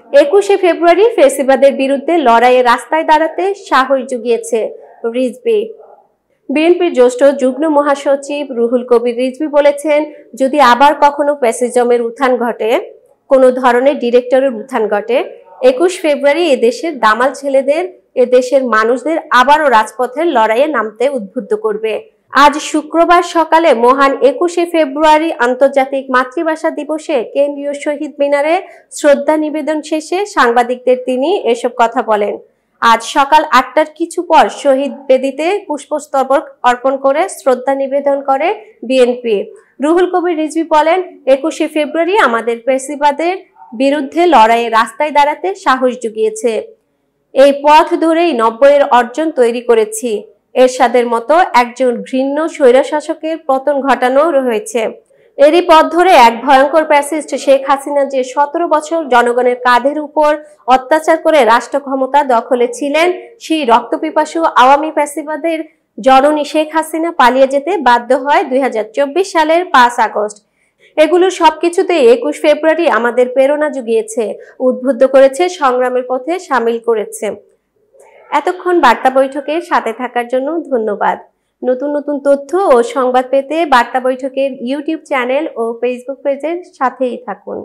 21শে ফেব্রুয়ারি ফ্যাসিবাদের বিরুদ্ধে লড়াইয়ে রাস্তায় দাঁড়াতে সাহস জুগিয়েছে রিজভী। বিএনপির জ্যেষ্ঠ যুগ্ম মহাসচিব রুহুল কবির রিজভী বলেছেন, যদি আবার কখনো ফ্যাসিজমের উত্থান ঘটে, কোনো ধরনের ডিরেক্টরের উত্থান ঘটে, 21 ফেব্রুয়ারি এদেশের দামাল ছেলেদের, এদেশের মানুষদের আবারও রাজপথের লড়াইয়ে নামতে উদ্বুদ্ধ করবে। আজ শুক্রবার সকালে মহান 21শে ফেব্রুয়ারি আন্তর্জাতিক মাতৃভাষা দিবসে কেন্দ্রীয় শহীদ মিনারে শ্রদ্ধা নিবেদন শেষে সাংবাদিকদের তিনি এসব কথা বলেন। আজ সকাল 8টার কিছু পর শহীদ বেদিতে পুষ্পস্তবক অর্পণ করে শ্রদ্ধা নিবেদন করে বিএনপি। রুহুল কবির রিজভী বলেন, 21শে ফেব্রুয়ারি আমাদের ফ্যাসিবাদের বিরুদ্ধে লড়াইয়ে রাস্তায় দাঁড়াতে সাহস জুগিয়েছে। এই পথ ধরেই 90-এর অর্জন তৈরি করেছি। এরশাদের মতো একজন ঘৃণ্য স্বৈরশাসকের পতন ঘটানো হয়েছে। এরই পথ ধরে এক ভয়ঙ্কর ফ্যাসিস্ট শেখ হাসিনা যে 17 বছর জনগণের কাঁধের উপর অত্যাচার করে রাষ্ট্র ক্ষমতা দখলে ছিলেন, সেই রক্তপিপাসু আওয়ামী ফ্যাসিবাদের জননী শেখ হাসিনা পালিয়ে যেতে বাধ্য হয় 2024 সালের 5 আগস্ট। এগুলো সবকিছুতেই 21 ফেব্রুয়ারি আমাদের প্রেরণা জুগিয়েছে, উদ্বুদ্ধ করেছে, সংগ্রামের পথে সামিল করেছে। এতক্ষণ বার্তা বৈঠকের সাথে থাকার জন্য ধন্যবাদ। নতুন নতুন তথ্য ও সংবাদ পেতে বার্তা বৈঠকের ইউটিউব চ্যানেল ও ফেসবুক পেজের সাথেই থাকুন।